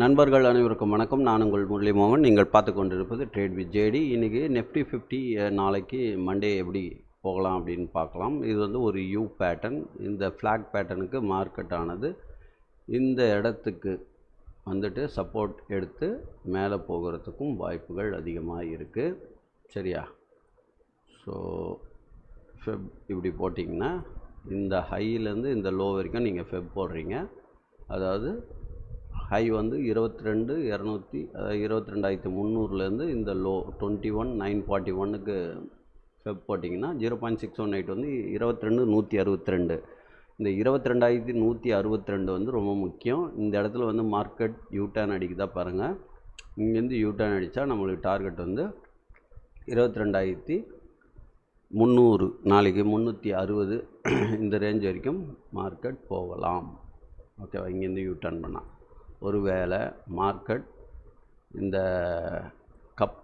நண்பர்கள் அனைவருக்கும் வணக்கம். நான் உங்கள் முரளி மோகன். நீங்கள் பார்த்து கொண்டிருப்பது ட்ரேட் வித் ஜேடி. இன்றைக்கி நிஃப்டி 50 நாளைக்கு மண்டே எப்படி போகலாம் அப்படின்னு பார்க்கலாம். இது வந்து ஒரு யூ பேட்டர்ன். இந்த ஃப்ளாக் பேட்டர்னுக்கு மார்க்கெட் ஆனது இந்த இடத்துக்கு வந்துட்டு சப்போர்ட் எடுத்து மேலே போகிறதுக்கும் வாய்ப்புகள் அதிகமாக இருக்குது. சரியா? ஸோ ஃபெப் இப்படி போட்டிங்கன்னா இந்த ஹையிலேருந்து இந்த லோ வரைக்கும் நீங்கள் ஃபெப் போடுறீங்க. அதாவது ஹை வந்து 22,300 இந்த லோ 21,941க்கு ஃபெப் போட்டிங்கன்னா 0.618 வந்து 22,162. இந்த 22,162 வந்து ரொம்ப முக்கியம். இந்த இடத்துல வந்து மார்க்கெட் யூட்டர்ன் அடிக்குதா பாருங்கள். இங்கேருந்து யூட்டர்ன் அடித்தா நம்மளுக்கு டார்கெட் வந்து 22,300, நாளைக்கு 360 இந்த ரேஞ்ச் வரைக்கும் மார்க்கெட் போகலாம். ஓகேவா? இங்கேருந்து யூட்டர்ன் பண்ணால் ஒருவேளை மார்க்கெட் இந்த கப்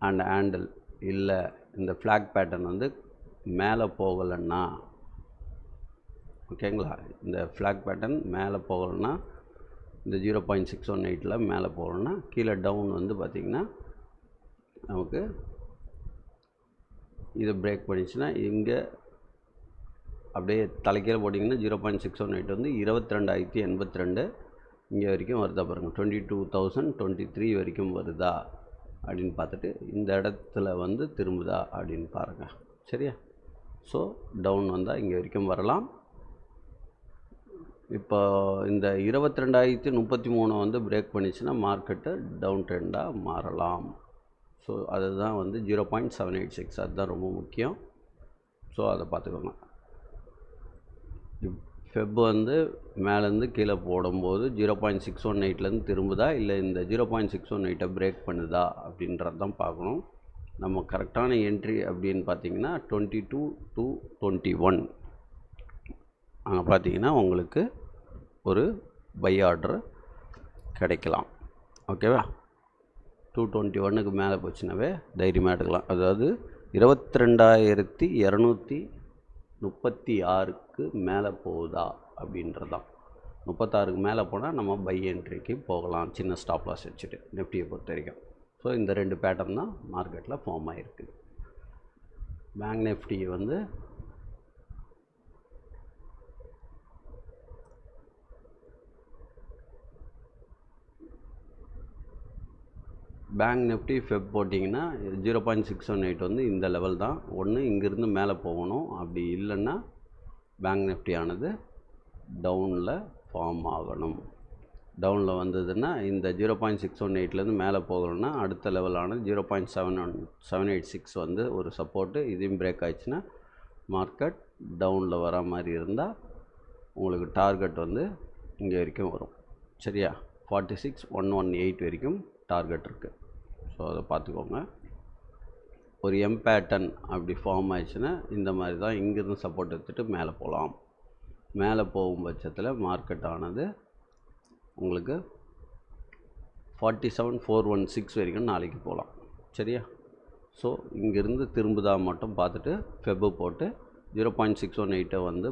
அண்ட் ஹேண்டில் இல்லை இந்த ஃப்ளாக் பேட்டர்ன் வந்து மேலே போகலைன்னா, ஓகேங்களா, இந்த ஃப்ளாக் பேட்டர்ன் மேலே போகலைன்னா இந்த 0.618 மேலே போகலைன்னா கீழே டவுன் வந்து பார்த்திங்கன்னா நமக்கு இது பிரேக் பண்ணிச்சுன்னா இங்கே அப்படியே தலைக்கீழ போட்டிங்கன்னா 0.618 வந்து 22,082 இங்கே வரைக்கும் வருதா பாருங்கள். 22,023 வரைக்கும் வருதா அப்படின்னு பார்த்துட்டு இந்த இடத்துல வந்து திரும்புதா அப்படின்னு பாருங்கள். சரியா? ஸோ டவுன் வந்தால் இங்கே வரைக்கும் வரலாம். இப்போ இந்த 22,033 வந்து பிரேக் பண்ணிச்சுன்னா மார்க்கெட்டு டவுன் ட்ரெண்டாக மாறலாம். ஸோ அதுதான் வந்து 0.786, அதுதான் ரொம்ப முக்கியம். ஸோ அதை பார்த்துக்கோங்க. ஃபெப் வந்து மேலேருந்து கீழே போடும்போது 0.618 திரும்புதா இல்லை இந்த 0.618 பிரேக் பண்ணுதா அப்படின்றது தான் பார்க்கணும். நம்ம கரெக்டான என்ட்ரி அப்படின்னு பார்த்திங்கன்னா 22 to 21 அங்கே பார்த்திங்கன்னா உங்களுக்கு ஒரு பை ஆர்டர் கிடைக்கலாம். ஓகேவா? 221க்கு மேலே போச்சுனாவே தைரியமாக எடுக்கலாம். அதாவது 22,236க்கு மேலே போகுதா அப்படின்றதான். 36க்கு மேலே போனால் நம்ம பை என்ட்ரிக்கு போகலாம், சின்ன ஸ்டாப் லாஸ் வச்சுட்டு, நிஃப்டியை பொறுத்த வரைக்கும். ஸோ இந்த ரெண்டு பேட்டர்ன் தான் மார்க்கெட்டில் ஃபார்ம் ஆகிருக்கு. பேங்க் நிஃப்டி வந்து பேங்க் நிஃப்டி ஃபெப் போட்டிங்கன்னா 0.618 வந்து இந்த லெவல் தான். ஒன்று இங்கேருந்து மேலே போகணும், அப்படி இல்லைன்னா பேங்க் நிஃப்டி ஆனது டவுனில் ஃபார்ம் ஆகணும். டவுனில் வந்ததுன்னா இந்த 0.618 மேலே போகணும்னா அடுத்த லெவலான 0.786 வந்து ஒரு சப்போர்ட்டு. இதையும் பிரேக் ஆகிடுச்சுன்னா மார்க்கெட் டவுனில் வர மாதிரி இருந்தால் உங்களுக்கு டார்கெட் வந்து இங்கே வரைக்கும் வரும். சரியா? 46,118 வரைக்கும் டார்கெட் இருக்குது. ஸோ அதை பார்த்துக்கோங்க. ஒரு எம் பேட்டர்ன் அப்படி ஃபார்ம் ஆயிடுச்சுன்னா இந்த மாதிரி தான் இங்கேருந்து சப்போர்ட் எடுத்துகிட்டு மேலே போகலாம். மேலே போகும் பட்சத்தில் மார்க்கெட் ஆனது உங்களுக்கு 47,416 வரைக்கும் நாளைக்கு போகலாம். சரியா? ஸோ இங்கேருந்து திரும்புதா மட்டும் பார்த்துட்டு ஃபெப்பு போட்டு 0.618 வந்து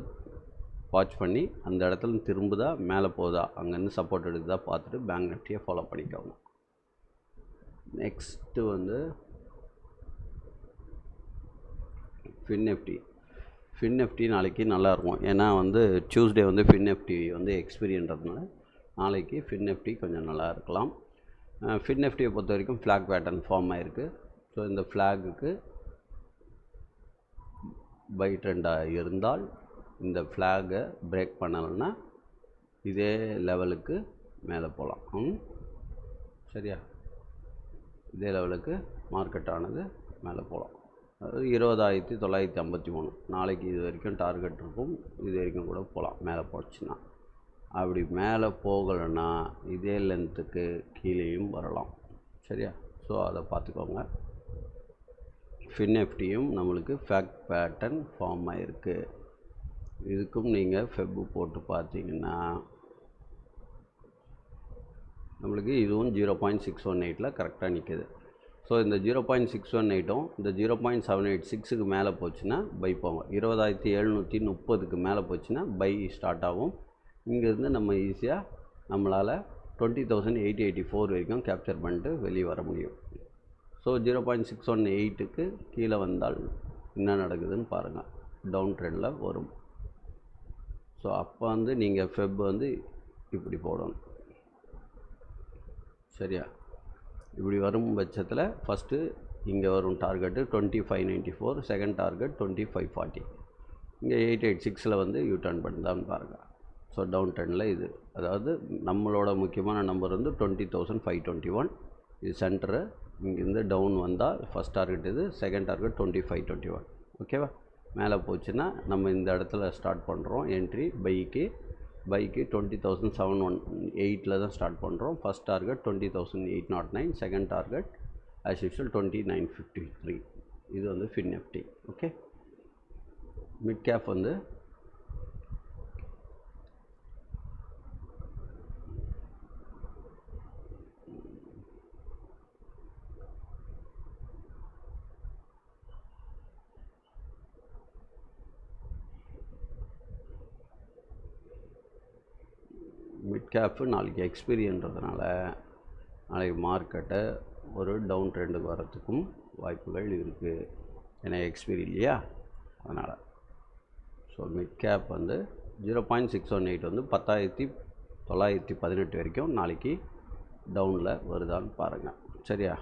வாட்ச் பண்ணி அந்த இடத்துல திரும்புதா மேலே போகுதா அங்கேருந்து சப்போர்ட் எடுக்குதா பார்த்துட்டு பேங்க் நிஃப்டியை ஃபாலோ பண்ணிக்கோங்க. நெக்ஸ்ட்டு வந்து ஃபின் நிஃப்டி நாளைக்கு நல்லாயிருக்கும். ஏன்னா வந்து டியூஸ்டே வந்து ஃபின் நிஃப்டி வந்து எக்ஸ்பீரியன்றதுனால நாளைக்கு ஃபின் நிஃப்டி கொஞ்சம் நல்லா இருக்கலாம். ஃபின் நிஃப்டியை பொறுத்த வரைக்கும் ஃப்ளாக் பேட்டர்ன் ஃபார்ம் ஆகிருக்கு. ஸோ இந்த ஃப்ளாகுக்கு பை ட்ரெண்டாக இருந்தால் இந்த ஃப்ளாகை பிரேக் பண்ணலைன்னா இதே லெவலுக்கு மேலே போகலாம். சரியா? இதே லெவலுக்கு மார்க்கெட் ஆனது மேலே போகலாம். அதாவது 20,953 நாளைக்கு இது வரைக்கும் டார்கெட் இருக்கும். இது வரைக்கும் கூட போகலாம் மேலே போச்சுன்னா. அப்படி மேலே போகலைன்னா இதே லென்த்துக்கு கீழேயும் வரலாம். சரியா? ஸோ அதை பார்த்துக்கோங்க. ஃபின் நிஃப்டியும் நம்மளுக்கு ஃபேக் பேட்டர்ன் ஃபார்ம் ஆகிருக்கு. இதுக்கும் நீங்கள் ஃபெப்பு போட்டு பார்த்தீங்கன்னா நம்மளுக்கு இதுவும் 0.618 கரெக்டாக நிற்குது. ஸோ இந்த 0.618ம் இந்த 0.786க்கு மேலே போச்சுன்னா பை போங்க. 20,730க்கு மேலே போச்சுன்னா பை ஸ்டார்ட் ஆகும். இங்கேருந்து நம்ம ஈஸியாக நம்மளால் 20,884 வரைக்கும் கேப்சர் பண்ணிட்டு வெளியே வர முடியும். ஸோ 0.618க்கு கீழே வந்தால் என்ன நடக்குதுன்னு பாருங்கள், டவுன் ட்ரெண்டில் வரும். ஸோ அப்போ வந்து நீங்கள் ஃபெப் வந்து இப்படி போடணும், சரியா? இப்படி வரும் பட்சத்தில் ஃபஸ்ட்டு இங்கே வரும் டார்கெட்டு 2594, செகண்ட் டார்கெட் 2540. இங்கே 886 வந்து யூ டர்ன் பண்ணுதான்னு பாருங்கள். ஸோ டவுன் ட்ரெண்டில் இது, அதாவது நம்மளோட முக்கியமான நம்பர் வந்து 20,521. இது சென்டரு. இங்கேருந்து டவுன் வந்தால் ஃபஸ்ட் டார்கெட் இது, செகண்ட் டார்கெட் 2521. ஓகேவா? மேலே போச்சுன்னா நம்ம இந்த இடத்துல ஸ்டார்ட் பண்ணுறோம் என்ட்ரி. பைக்கு 20,718 தான் ஸ்டார்ட் பண்ணுறோம். First target 20,809, second target as usual 2953. இது வந்து FinNifty. ஓகே, மிட் கேப் வந்து மிட் கேப்பு நாளைக்கு எக்ஸ்பீரியன்றதுனால நாளைக்கு மார்க்கெட்டை ஒரு டவுன் ட்ரெண்டுக்கு வரத்துக்கும் வாய்ப்புகள் இருக்குது. ஏன்னா எக்ஸ்பீரி இல்லையா, அதனால். ஸோ மிட் கேப் வந்து 0.618 வந்து 10,918 வரைக்கும் நாளைக்கு டவுனில் வருதான்னு பாருங்கள், சரியா?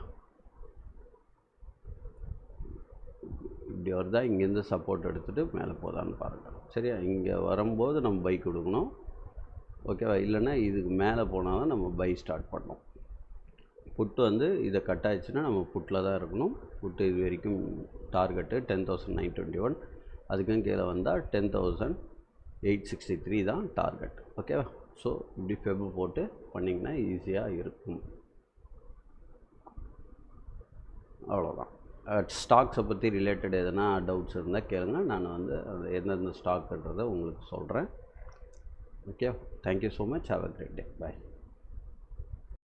இப்படி வருதா, இங்கேருந்து சப்போர்ட் எடுத்துகிட்டு மேலே போதான்னு பாருங்கள், சரியா? இங்கே வரும்போது நம்ம பை கொடுக்கணும், ஓகேவா? இல்லைன்னா இதுக்கு மேலே போனால் தான் நம்ம பை ஸ்டார்ட் பண்ணோம். புட்டு வந்து இதை கட் ஆகிடுச்சுன்னா நம்ம புட்டில் தான் இருக்கணும். புட்டு இது வரைக்கும் டார்கெட்டு 10,921, அதுக்கும் கீழே வந்தால் 10,863 தான் டார்கெட், ஓகேவா? ஸோ இப்படி ஃபெப் போட்டு பண்ணிங்கன்னா ஈஸியாக இருக்கும். அவ்வளோதான். ஸ்டாக்ஸை பற்றி ரிலேட்டட் எதனா டவுட்ஸ் இருந்தால் கேளுங்க, நான் வந்து அது எந்தெந்த ஸ்டாக்குன்றதை உங்களுக்கு சொல்கிறேன். Okay, thank you so much. Have a great day. Bye.